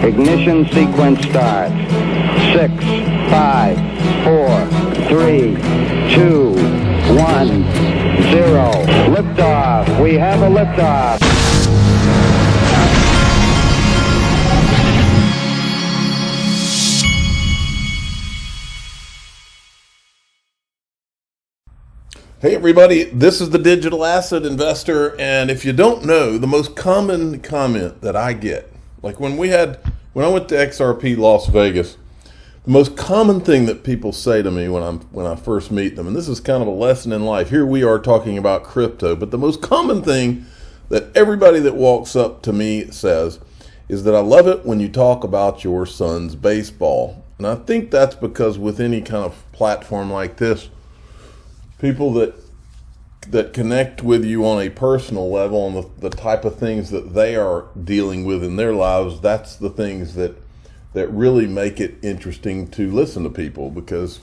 Ignition sequence starts. 6, 5, 4, 3, 2, 1, 0. Liftoff. We have a liftoff. Hey everybody, this is the Digital Asset Investor, and if you don't know, the most common comment that I get, like when I went to XRP Las Vegas, the most common thing that people say to me when I first meet them, and this is kind of a lesson in life. Here we are talking about crypto, but the most common thing that everybody that walks up to me says is that I love it when you talk about your son's baseball. And I think that's because with any kind of platform like this, people that connect with you on a personal level and the type of things that they are dealing with in their lives, that's the things that really make it interesting to listen to people, because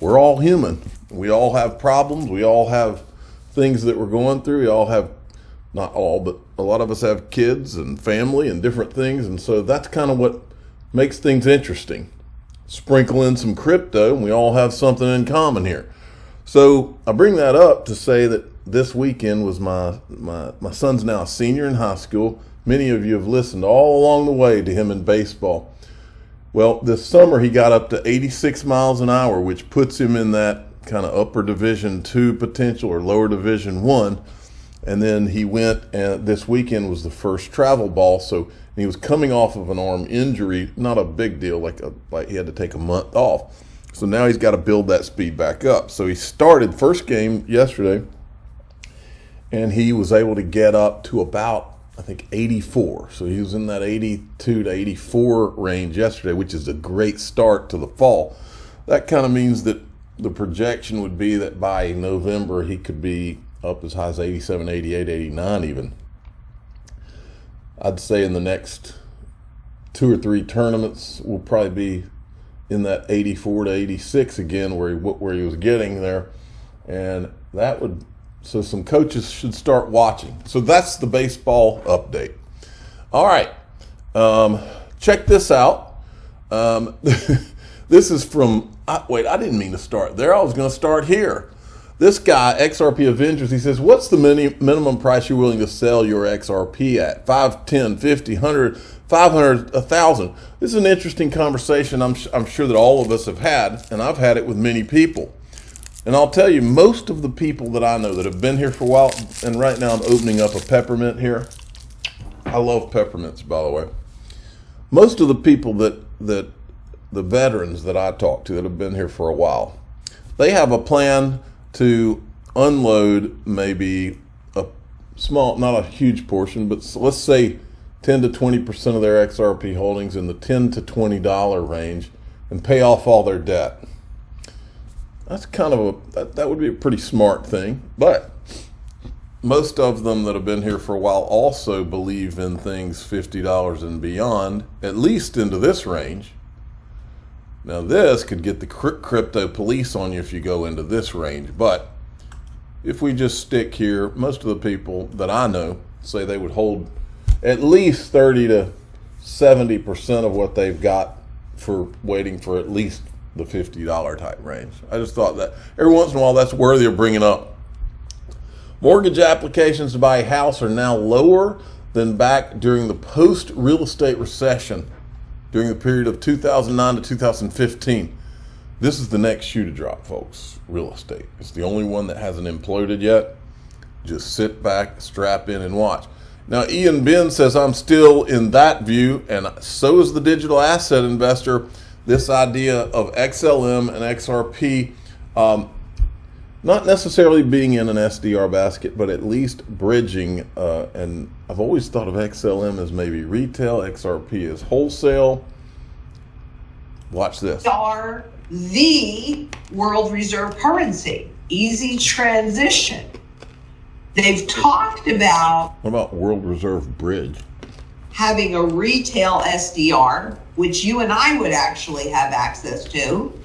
we're all human. We all have problems. We all have things that we're going through. We all have, not all, but a lot of us have kids and family and different things. And so that's kind of what makes things interesting. Sprinkle in some crypto and we all have something in common here. So I bring that up to say that this weekend was my son's now a senior in high school. Many of you have listened all along the way to him in baseball. Well, this summer he got up to 86 miles an hour, which puts him in that kind of upper Division 2 potential or lower Division 1. And then he went, and this weekend was the first travel ball. So he was coming off of an arm injury, not a big deal, like he had to take a month off. So now he's got to build that speed back up. So he started first game yesterday, and he was able to get up to about, I think, 84. So he was in that 82 to 84 range yesterday, which is a great start to the fall. That kind of means that the projection would be that by November he could be up as high as 87, 88, 89 even. I'd say in the next 2 or 3 tournaments we'll probably be in that 84 to 86 again, where he was getting there, and that would, so some coaches should start watching. So that's the baseball update. All right, check this out. This is from, wait, I didn't mean to start there. I was going to start here. This guy, XRP Avengers, he says, what's the minimum price you're willing to sell your XRP at? 5, 10, 50, 100, 500, 1,000. This is an interesting conversation I'm sure that all of us have had, and I've had it with many people. And I'll tell you, most of the people that I know that have been here for a while, and right now I'm opening up a peppermint here. I love peppermints, by the way. Most of the people the veterans that I talk to that have been here for a while, they have a plan to unload maybe a small, not a huge portion, but let's say 10 to 20% of their XRP holdings in the $10 to $20 range and pay off all their debt. That's kind of that would be a pretty smart thing. But most of them that have been here for a while also believe in things $50 and beyond, at least into this range. Now this could get the crypto police on you if you go into this range, but if we just stick here, most of the people that I know say they would hold at least 30 to 70% of what they've got for waiting for at least the $50 type range. I just thought that every once in a while that's worthy of bringing up. Mortgage applications to buy a house are now lower than back during the post-real estate recession during the period of 2009 to 2015. This is the next shoe to drop, folks. Real estate. It's the only one that hasn't imploded yet. Just sit back, strap in, and watch. Now, Ian Ben says, I'm still in that view, and so is the digital asset investor. This idea of XLM and XRP, not necessarily being in an SDR basket, but at least bridging. And I've always thought of XLM as maybe retail, XRP as wholesale. Watch this. Are the world reserve currency. Easy transition. They've talked about. What about World Reserve Bridge? Having a retail SDR, which you and I would actually have access to,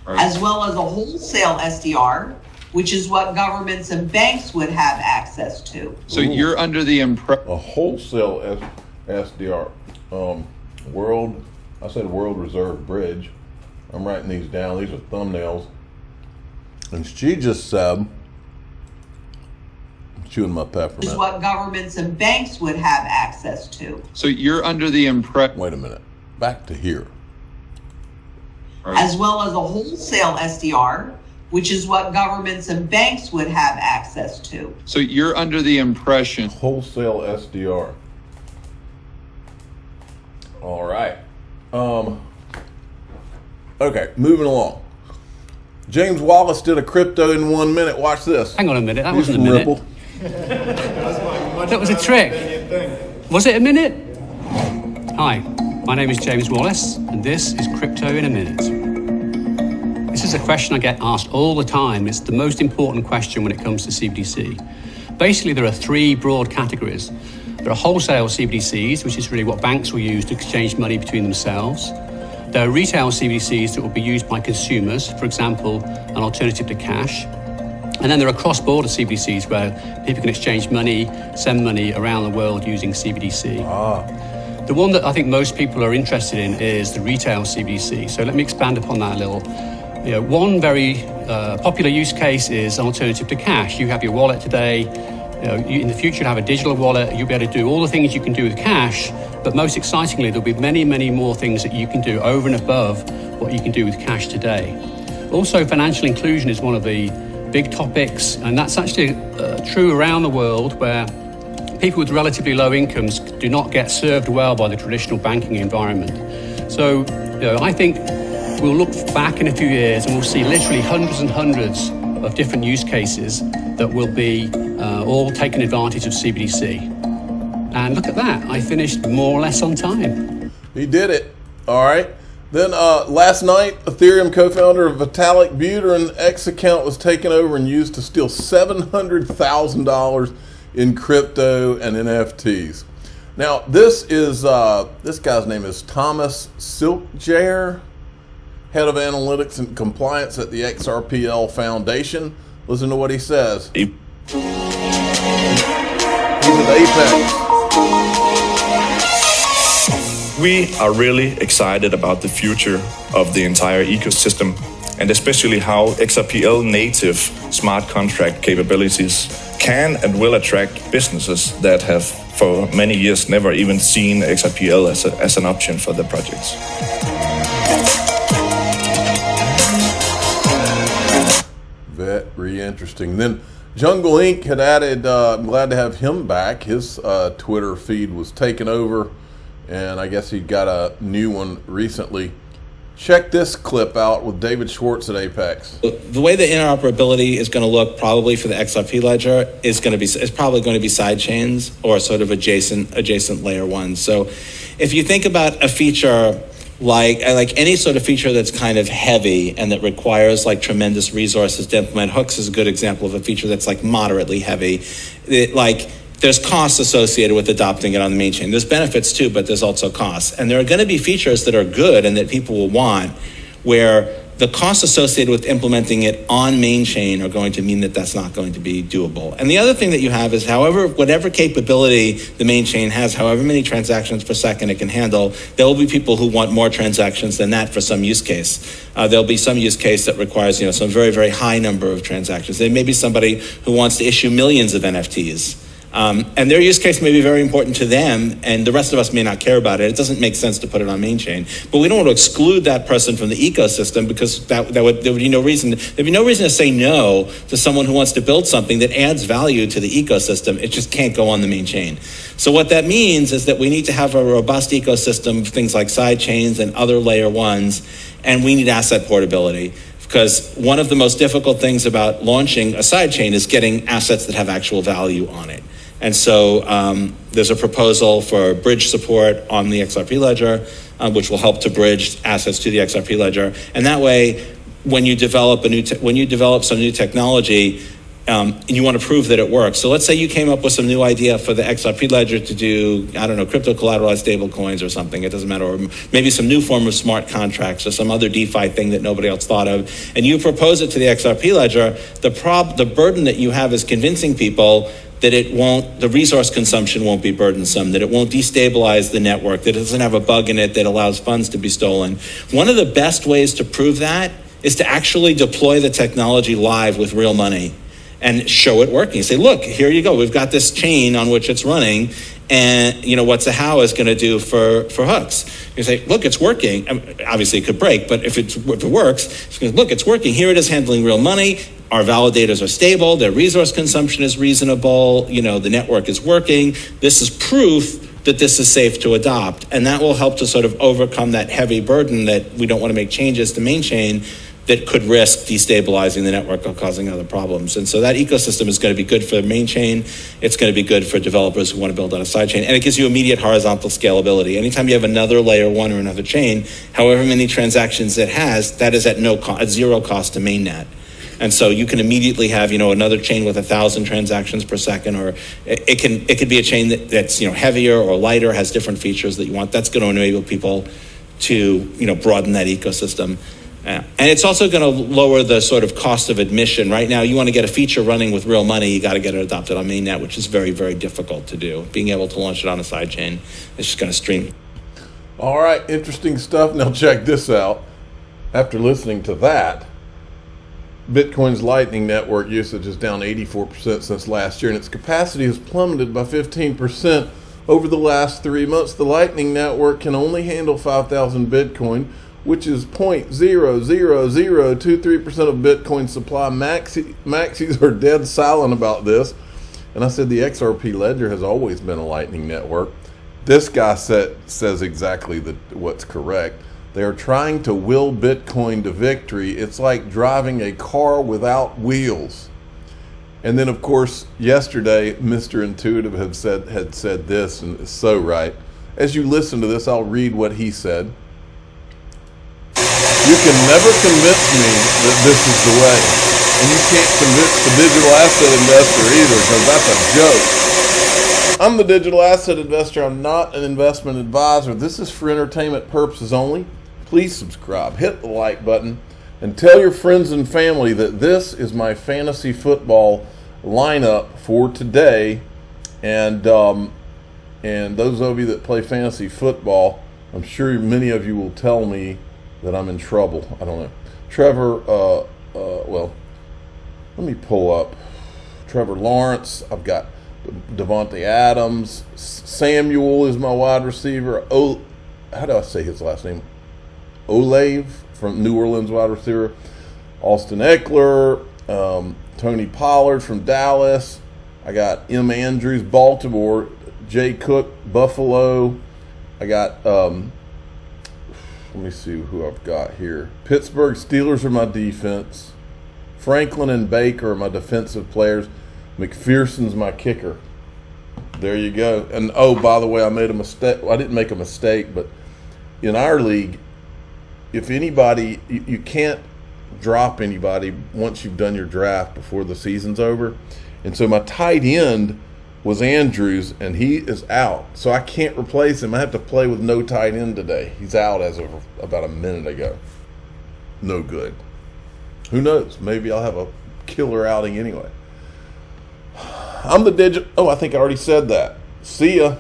as well as a wholesale SDR, which is what governments and banks would have access to. So you're under the impression a wholesale SDR. I said World Reserve Bridge. I'm writing these down. These are thumbnails. And she just said, chewing my peppermint. Is what governments and banks would have access to. So you're under the impression. Wait a minute. Back to here. As well as a wholesale SDR, which is what governments and banks would have access to. So you're under the impression. Wholesale SDR. All right. Okay, moving along. James Wallace did a crypto in 1 minute. Watch this. Hang on a minute. That He's wasn't a from minute. Ripple. That was a trick. Was it a minute? Hi, my name is James Wallace, and this is Crypto in a Minute. This is a question I get asked all the time. It's the most important question when it comes to CBDC. Basically, there are three broad categories. There are wholesale CBDCs, which is really what banks will use to exchange money between themselves. There are retail CBDCs that will be used by consumers, for example, an alternative to cash. And then there are cross-border CBDCs where people can exchange money, send money around the world using CBDC. The one that I think most people are interested in is the retail CBDC. So let me expand upon that a little. One very popular use case is an alternative to cash. You have your wallet today. In the future, you'll have a digital wallet. You'll be able to do all the things you can do with cash, but most excitingly, there'll be many, many more things that you can do over and above what you can do with cash today. Also, financial inclusion is one of the big topics, and that's actually true around the world, where people with relatively low incomes do not get served well by the traditional banking environment. So, I think we'll look back in a few years and we'll see literally hundreds and hundreds of different use cases that will be all taking advantage of CBDC. And look at that, I finished more or less on time. He did it. All right. Then last night, Ethereum co-founder Vitalik Buterin X account was taken over and used to steal $700,000 in crypto and NFTs. Now, this guy's name is Thomas Silkjaer, head of analytics and compliance at the XRPL Foundation. Listen to what he says. He's at Apex. We are really excited about the future of the entire ecosystem, and especially how XRPL native smart contract capabilities can and will attract businesses that have for many years never even seen XRPL as an option for their projects. Very interesting. Then Jungle Inc. had added, I'm glad to have him back. His Twitter feed was taken over, and I guess he got a new one recently. Check this clip out with David Schwartz at Apex. The way the interoperability is going to look probably for the XRP ledger is probably going to be side chains or sort of adjacent layer ones. So if you think about a feature like any sort of feature that's kind of heavy and that requires like tremendous resources to implement, Hooks is a good example of a feature that's like moderately heavy. There's costs associated with adopting it on the main chain. There's benefits too, but there's also costs. And there are going to be features that are good and that people will want, where the costs associated with implementing it on main chain are going to mean that that's not going to be doable. And the other thing that you have is whatever capability the main chain has, however many transactions per second it can handle, there will be people who want more transactions than that for some use case. There'll be some use case that requires some very, very high number of transactions. There may be somebody who wants to issue millions of NFTs. And their use case may be very important to them, and the rest of us may not care about it. It doesn't make sense to put it on main chain. But we don't want to exclude that person from the ecosystem, because there would be no reason. There'd be no reason to say no to someone who wants to build something that adds value to the ecosystem. It just can't go on the main chain. So what that means is that we need to have a robust ecosystem of things like side chains and other layer ones, and we need asset portability. Because one of the most difficult things about launching a sidechain is getting assets that have actual value on it. And so there's a proposal for bridge support on the XRP ledger, which will help to bridge assets to the XRP ledger. And that way, when you develop some new technology, and you want to prove that it works. So let's say you came up with some new idea for the XRP ledger to do, crypto collateralized stable coins or something. It doesn't matter. Or maybe some new form of smart contracts or some other DeFi thing that nobody else thought of. And you propose it to the XRP ledger. The burden that you have is convincing people that the resource consumption won't be burdensome, that it won't destabilize the network, that it doesn't have a bug in it that allows funds to be stolen. One of the best ways to prove that is to actually deploy the technology live with real money and show it working. Say, look, here you go. We've got this chain on which it's running, and what's a how is going to do for hooks. You say, look, it's working. Obviously, it could break, but if it works, look, it's working. Here it is handling real money. Our validators are stable. Their resource consumption is reasonable. The network is working. This is proof that this is safe to adopt, and that will help to sort of overcome that heavy burden that we don't want to make changes to main chain that could risk destabilizing the network or causing other problems. And so that ecosystem is going to be good for the main chain. It's going to be good for developers who want to build on a side chain. And it gives you immediate horizontal scalability. Anytime you have another layer one or another chain, however many transactions it has, that is at zero cost to mainnet. And so you can immediately have, another chain with 1,000 transactions per second, or it could be a chain that's heavier or lighter, has different features that you want. That's going to enable people to broaden that ecosystem. And it's also going to lower the sort of cost of admission. Right now, you want to get a feature running with real money, you got to get it adopted on mainnet, which is very, very difficult to do. Being able to launch it on a sidechain is just going to stream. All right, interesting stuff. Now check this out. After listening to that, Bitcoin's Lightning Network usage is down 84% since last year, and its capacity has plummeted by 15% over the last 3 months. The Lightning Network can only handle 5,000 Bitcoin, which is 0.00023% of Bitcoin supply. Maxis are dead silent about this. And I said the XRP ledger has always been a Lightning Network. This guy says exactly what's correct. They are trying to will Bitcoin to victory. It's like driving a car without wheels. And then, of course, yesterday, Mr. Intuitive had said this, and it's so right. As you listen to this, I'll read what he said. You can never convince me that this is the way. And you can't convince the digital asset investor either, because that's a joke. I'm the digital asset investor. I'm not an investment advisor. This is for entertainment purposes only. Please subscribe, hit the like button, and tell your friends and family that this is my fantasy football lineup for today. And those of you that play fantasy football, I'm sure many of you will tell me that I'm in trouble. I don't know. Trevor, well, let me pull up Trevor Lawrence. I've got Devontae Adams. Samuel is my wide receiver. How do I say his last name? Olave from New Orleans, wide receiver. Austin Eckler. Tony Pollard from Dallas. I got M. Andrews, Baltimore. Jay Cook, Buffalo. I got... let me see who I've got here. Pittsburgh Steelers are my defense. Franklin and Baker are my defensive players. McPherson's my kicker. There you go. And by the way, I made a mistake. Well, I didn't make a mistake, but in our league, if anybody, you can't drop anybody once you've done your draft before the season's over. And so my tight end was Andrews, and he is out. So I can't replace him. I have to play with no tight end today. He's out as of about a minute ago. No good. Who knows? Maybe I'll have a killer outing anyway. I'm the I think I already said that. See ya.